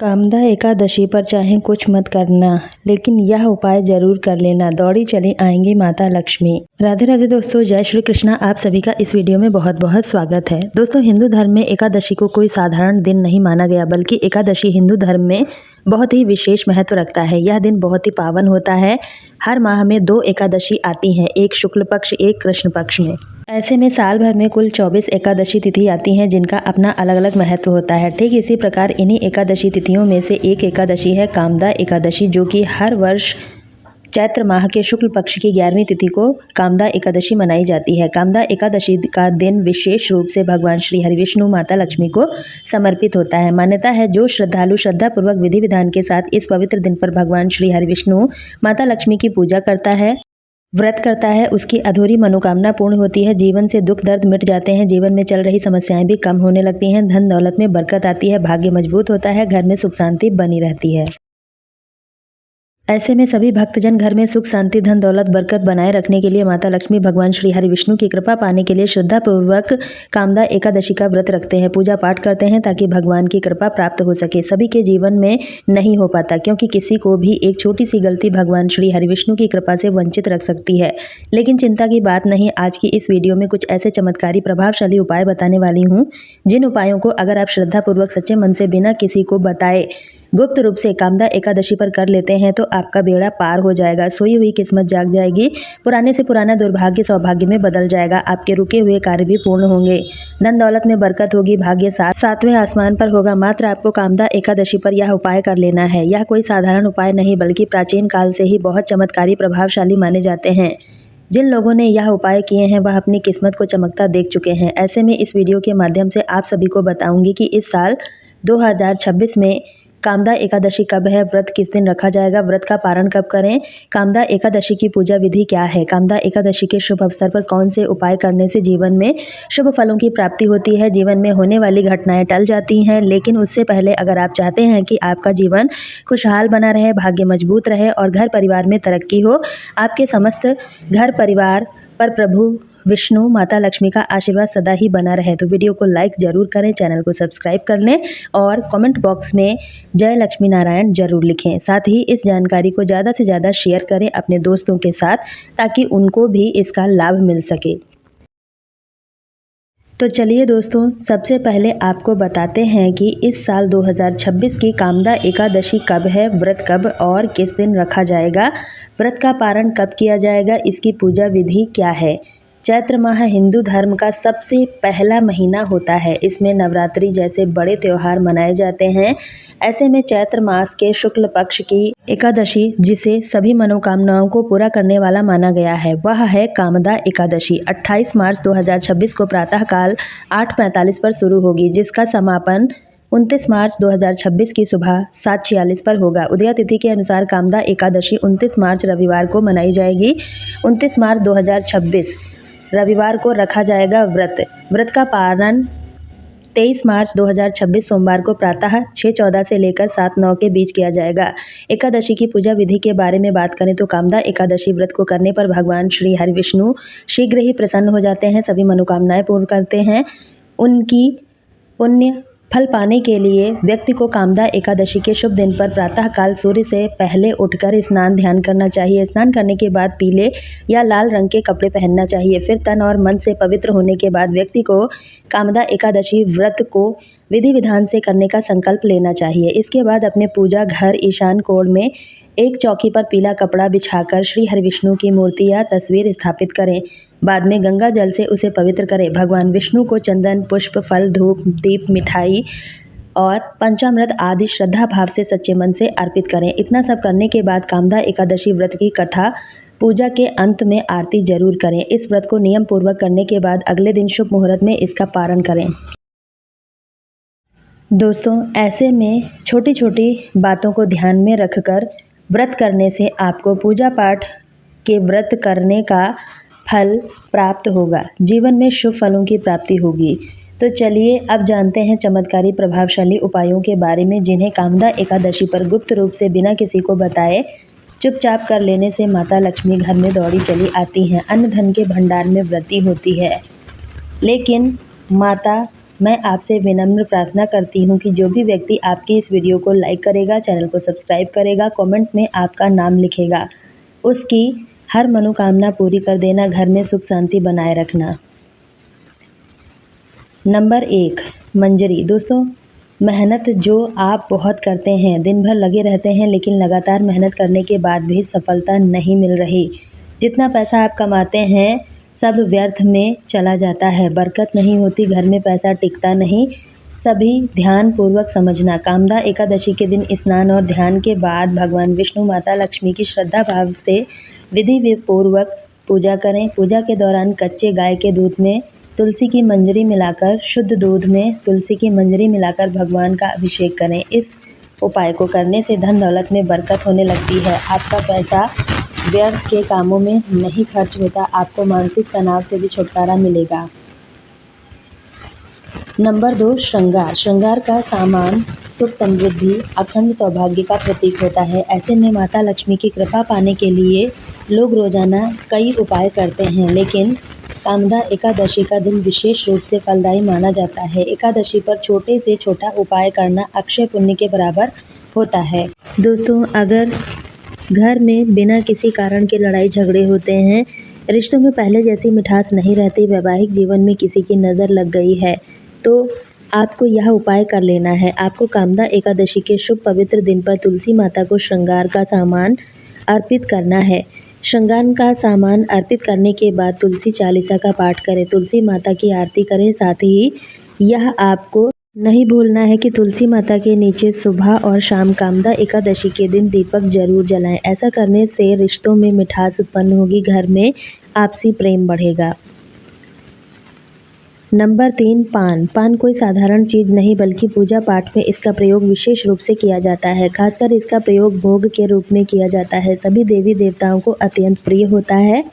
कामदा एकादशी पर चाहे कुछ मत करना, लेकिन यह उपाय जरूर कर लेना, दौड़ी चली आएंगी माता लक्ष्मी। राधे राधे दोस्तों, जय श्री कृष्णा। आप सभी का इस वीडियो में बहुत बहुत स्वागत है। दोस्तों, हिंदू धर्म में एकादशी को कोई साधारण दिन नहीं माना गया, बल्कि एकादशी हिंदू धर्म में बहुत ही विशेष महत्व रखता है। यह दिन बहुत ही पावन होता है। हर माह में 2 एकादशी आती हैं, एक शुक्ल पक्ष, एक कृष्ण पक्ष में। ऐसे में साल भर में कुल 24 एकादशी तिथि आती हैं, जिनका अपना अलग अलग महत्व होता है। ठीक इसी प्रकार इन्हीं एकादशी तिथियों में से एक एकादशी है कामदा एकादशी, जो कि हर वर्ष चैत्र माह के शुक्ल पक्ष की 11वीं तिथि को कामदा एकादशी मनाई जाती है। कामदा एकादशी का दिन विशेष रूप से भगवान श्री हरिविष्णु माता लक्ष्मी को समर्पित होता है। मान्यता है, जो श्रद्धालु श्रद्धापूर्वक विधि विधान के साथ इस पवित्र दिन पर भगवान श्री हरिविष्णु माता लक्ष्मी की पूजा करता है, व्रत करता है, उसकी अधूरी मनोकामना पूर्ण होती है। जीवन से दुख दर्द मिट जाते हैं, जीवन में चल रही समस्याएं भी कम होने लगती हैं, धन दौलत में बरकत आती है, भाग्य मजबूत होता है, घर में सुख शांति बनी रहती है। ऐसे में सभी भक्तजन घर में सुख शांति धन दौलत बरकत बनाए रखने के लिए माता लक्ष्मी भगवान श्री हरिविष्णु की कृपा पाने के लिए श्रद्धापूर्वक कामदा एकादशी का व्रत रखते हैं, पूजा पाठ करते हैं, ताकि भगवान की कृपा प्राप्त हो सके। सभी के जीवन में नहीं हो पाता, क्योंकि किसी को भी एक छोटी सी गलती भगवान श्री हरिविष्णु की कृपा से वंचित रख सकती है। लेकिन चिंता की बात नहीं, आज की इस वीडियो में कुछ ऐसे चमत्कारी प्रभावशाली उपाय बताने वाली हूँ, जिन उपायों को अगर आप श्रद्धापूर्वक सच्चे मन से बिना किसी को बताए गुप्त रूप से कामदा एकादशी पर कर लेते हैं, तो आपका बेड़ा पार हो जाएगा, सोई हुई किस्मत जाग जाएगी, पुराने से पुराना दुर्भाग्य सौभाग्य में बदल जाएगा, आपके रुके हुए कार्य भी पूर्ण होंगे, धन दौलत में बरकत होगी, भाग्य सातवें आसमान पर होगा। मात्र आपको कामदा एकादशी पर यह उपाय कर लेना है। यह कोई साधारण उपाय नहीं, बल्कि प्राचीन काल से ही बहुत चमत्कारी प्रभावशाली माने जाते हैं। जिन लोगों ने यह उपाय किए हैं, वह अपनी किस्मत को चमकता देख चुके हैं। ऐसे में इस वीडियो के माध्यम से आप सभी को बताऊंगी कि इस साल 2026 में कामदा एकादशी कब है, व्रत किस दिन रखा जाएगा, व्रत का पारण कब करें, कामदा एकादशी की पूजा विधि क्या है, कामदा एकादशी के शुभ अवसर पर कौन से उपाय करने से जीवन में शुभ फलों की प्राप्ति होती है, जीवन में होने वाली घटनाएं टल जाती हैं। लेकिन उससे पहले अगर आप चाहते हैं कि आपका जीवन खुशहाल बना रहे, भाग्य मजबूत रहे और घर परिवार में तरक्की हो, आपके समस्त घर परिवार पर प्रभु विष्णु माता लक्ष्मी का आशीर्वाद सदा ही बना रहे, तो वीडियो को लाइक जरूर करें, चैनल को सब्सक्राइब कर लें और कमेंट बॉक्स में जय लक्ष्मी नारायण जरूर लिखें। साथ ही इस जानकारी को ज़्यादा से ज़्यादा शेयर करें अपने दोस्तों के साथ, ताकि उनको भी इसका लाभ मिल सके। तो चलिए दोस्तों, सबसे पहले आपको बताते हैं कि इस साल 2026 की कामदा एकादशी कब है, व्रत कब और किस दिन रखा जाएगा, व्रत का पारण कब किया जाएगा, इसकी पूजा विधि क्या है। चैत्र माह हिंदू धर्म का सबसे पहला महीना होता है। इसमें नवरात्रि जैसे बड़े त्योहार मनाए जाते हैं। ऐसे में चैत्र मास के शुक्ल पक्ष की एकादशी, जिसे सभी मनोकामनाओं को पूरा करने वाला माना गया है, वह है कामदा एकादशी। 28 मार्च 2026 को प्रातःकाल 8:45 पर शुरू होगी, जिसका समापन 29 मार्च 2026 की सुबह 7:46 पर होगा। उदया तिथि के अनुसार कामदा एकादशी 29 मार्च रविवार को मनाई जाएगी। 29 मार्च 2026 रविवार को रखा जाएगा व्रत का पारण 23 मार्च 2026 सोमवार को प्रातः 6:14 से लेकर 7:09 के बीच किया जाएगा। एकादशी की पूजा विधि के बारे में बात करें तो कामदा एकादशी व्रत को करने पर भगवान श्री हरिविष्णु शीघ्र ही प्रसन्न हो जाते हैं, सभी मनोकामनाएं पूर्ण करते हैं। उनकी पुण्य फल पाने के लिए व्यक्ति को कामदा एकादशी के शुभ दिन पर प्रातःकाल सूर्य से पहले उठकर स्नान ध्यान करना चाहिए। स्नान करने के बाद पीले या लाल रंग के कपड़े पहनना चाहिए। फिर तन और मन से पवित्र होने के बाद व्यक्ति को कामदा एकादशी व्रत को विधि विधान से करने का संकल्प लेना चाहिए। इसके बाद अपने पूजा घर ईशान कोण में एक चौकी पर पीला कपड़ा बिछाकर श्री हरिविष्णु की मूर्ति या तस्वीर स्थापित करें। बाद में गंगा जल से उसे पवित्र करें। भगवान विष्णु को चंदन, पुष्प, फल, धूप, दीप, मिठाई और पंचामृत आदि श्रद्धा भाव से सच्चे मन से अर्पित करें। इतना सब करने के बाद कामदा एकादशी व्रत की कथा पूजा के अंत में आरती जरूर करें। इस व्रत को नियम पूर्वक करने के बाद अगले दिन शुभ मुहूर्त में इसका पारण करें। दोस्तों, ऐसे में छोटी छोटी बातों को ध्यान में रखकर व्रत करने से आपको पूजा पाठ के व्रत करने का फल प्राप्त होगा, जीवन में शुभ फलों की प्राप्ति होगी। तो चलिए अब जानते हैं चमत्कारी प्रभावशाली उपायों के बारे में, जिन्हें कामदा एकादशी पर गुप्त रूप से बिना किसी को बताए चुपचाप कर लेने से माता लक्ष्मी घर में दौड़ी चली आती हैं, अन्न धन के भंडार में वृद्धि होती है। लेकिन माता मैं आपसे विनम्र प्रार्थना करती हूँ कि जो भी व्यक्ति आपकी इस वीडियो को लाइक करेगा, चैनल को सब्सक्राइब करेगा, कमेंट में आपका नाम लिखेगा, उसकी हर मनोकामना पूरी कर देना, घर में सुख शांति बनाए रखना। नंबर 1, मंजरी। दोस्तों, मेहनत जो आप बहुत करते हैं, दिन भर लगे रहते हैं, लेकिन लगातार मेहनत करने के बाद भी सफलता नहीं मिल रही। जितना पैसा आप कमाते हैं सब व्यर्थ में चला जाता है, बरकत नहीं होती, घर में पैसा टिकता नहीं। सभी ध्यान पूर्वक समझना। कामदा एकादशी के दिन स्नान और ध्यान के बाद भगवान विष्णु, माता लक्ष्मी की श्रद्धा भाव से विधि पूर्वक पूजा करें। पूजा के दौरान कच्चे गाय के दूध में तुलसी की मंजरी मिलाकर, शुद्ध दूध में तुलसी की मंजरी मिलाकर भगवान का अभिषेक करें। इस उपाय को करने से धन दौलत में बरकत होने लगती है। आपका पैसा व्यर्थ के कामों में नहीं खर्च होता, आपको मानसिक तनाव से भी छुटकारा मिलेगा। नंबर 2, श्रृंगार। श्रृंगार का सामान सुख समृद्धि, अखंड सौभाग्य का प्रतीक होता है। ऐसे में माता लक्ष्मी की कृपा पाने के लिए लोग रोजाना कई उपाय करते हैं, लेकिन कामदा एकादशी का दिन विशेष रूप से फलदायी माना जाता है। एकादशी पर छोटे से छोटा उपाय करना अक्षय पुण्य के बराबर होता है। दोस्तों, अगर घर में बिना किसी कारण के लड़ाई झगड़े होते हैं, रिश्तों में पहले जैसी मिठास नहीं रहती, वैवाहिक जीवन में किसी की नज़र लग गई है, तो आपको यह उपाय कर लेना है। आपको कामदा एकादशी के शुभ पवित्र दिन पर तुलसी माता को श्रृंगार का सामान अर्पित करना है। श्रृंगार का सामान अर्पित करने के बाद तुलसी चालीसा का पाठ करें, तुलसी माता की आरती करें। साथ ही यह आपको नहीं भूलना है कि तुलसी माता के नीचे सुबह और शाम कामदा एकादशी के दिन दीपक जरूर जलाएं। ऐसा करने से रिश्तों में मिठास उत्पन्न होगी, घर में आपसी प्रेम बढ़ेगा। नंबर 3, पान। पान कोई साधारण चीज़ नहीं, बल्कि पूजा पाठ में इसका प्रयोग विशेष रूप से किया जाता है। खासकर इसका प्रयोग भोग के रूप में किया जाता है। सभी देवी देवताओं को अत्यंत प्रिय होता है।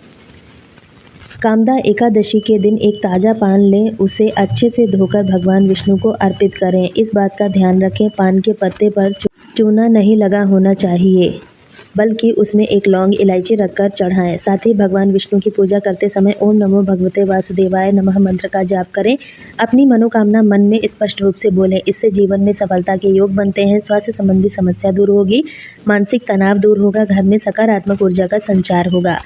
कामदा एकादशी के दिन एक ताज़ा पान लें, उसे अच्छे से धोकर भगवान विष्णु को अर्पित करें। इस बात का ध्यान रखें, पान के पत्ते पर चूना नहीं लगा होना चाहिए, बल्कि उसमें एक लौंग, इलायची रखकर चढ़ाएं। साथ ही भगवान विष्णु की पूजा करते समय ओम नमो भगवते वासुदेवाय नमः मंत्र का जाप करें। अपनी मनोकामना मन में स्पष्ट रूप से बोलें, इससे जीवन में सफलता के योग बनते हैं। स्वास्थ्य संबंधी समस्या दूर होगी, मानसिक तनाव दूर होगा, घर में सकारात्मक ऊर्जा का संचार होगा।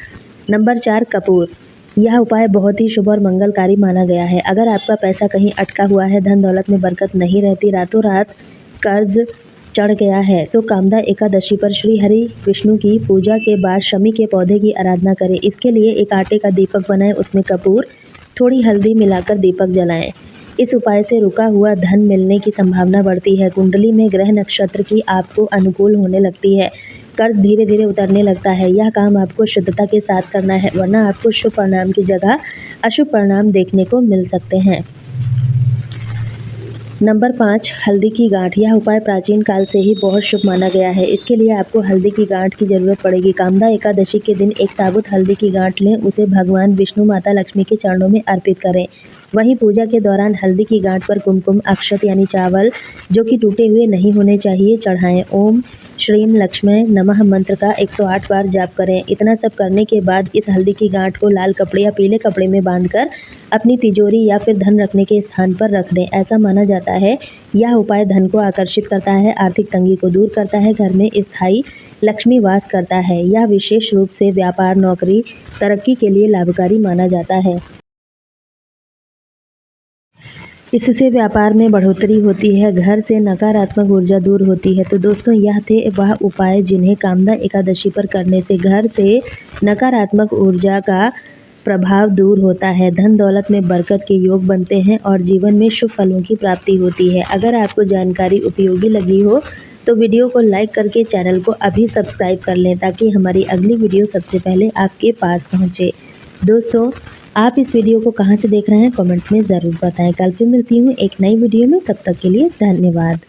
नंबर 4, कपूर। यह उपाय बहुत ही शुभ और मंगलकारी माना गया है। अगर आपका पैसा कहीं अटका हुआ है, धन दौलत में बरकत नहीं रहती, रातों रात कर्ज चढ़ गया है, तो कामदा एकादशी पर श्री हरि विष्णु की पूजा के बाद शमी के पौधे की आराधना करें। इसके लिए एक आटे का दीपक बनाएं, उसमें कपूर, थोड़ी हल्दी मिलाकर दीपक जलाएं। इस उपाय से रुका हुआ धन मिलने की संभावना बढ़ती है। कुंडली में ग्रह नक्षत्र की आपको अनुकूल होने लगती है, कर्ज धीरे धीरे उतरने लगता है। यह काम आपको शुद्धता के साथ करना है, वरना आपको शुभ परिणाम की जगह अशुभ परिणाम देखने को मिल सकते हैं। नंबर 5, हल्दी की गांठ। यह उपाय प्राचीन काल से ही बहुत शुभ माना गया है। इसके लिए आपको हल्दी की गांठ की जरूरत पड़ेगी। कामदा एकादशी के दिन एक साबुत हल्दी की गांठ लें, उसे भगवान विष्णु, माता लक्ष्मी के चरणों में अर्पित करें। वहीं पूजा के दौरान हल्दी की गांठ पर कुमकुम, अक्षत यानी चावल जो कि टूटे हुए नहीं होने चाहिए, चढ़ाएं। ओम श्रीम लक्ष्मी नमः मंत्र का 108 बार जाप करें। इतना सब करने के बाद इस हल्दी की गांठ को लाल कपड़े या पीले कपड़े में बांधकर अपनी तिजोरी या फिर धन रखने के स्थान पर रख दें। ऐसा माना जाता है यह उपाय धन को आकर्षित करता है, आर्थिक तंगी को दूर करता है, घर में स्थायी लक्ष्मी वास करता है। यह विशेष रूप से व्यापार, नौकरी, तरक्की के लिए लाभकारी माना जाता है। इससे व्यापार में बढ़ोतरी होती है, घर से नकारात्मक ऊर्जा दूर होती है। तो दोस्तों, यह थे वह उपाय जिन्हें कामदा एकादशी पर करने से घर से नकारात्मक ऊर्जा का प्रभाव दूर होता है, धन दौलत में बरकत के योग बनते हैं और जीवन में शुभ फलों की प्राप्ति होती है। अगर आपको जानकारी उपयोगी लगी हो तो वीडियो को लाइक करके चैनल को अभी सब्सक्राइब कर लें, ताकि हमारी अगली वीडियो सबसे पहले आपके पास पहुँचे। दोस्तों, आप इस वीडियो को कहाँ से देख रहे हैं कमेंट में ज़रूर बताएं। कल फिर मिलती हूँ एक नई वीडियो में, तब तक के लिए धन्यवाद।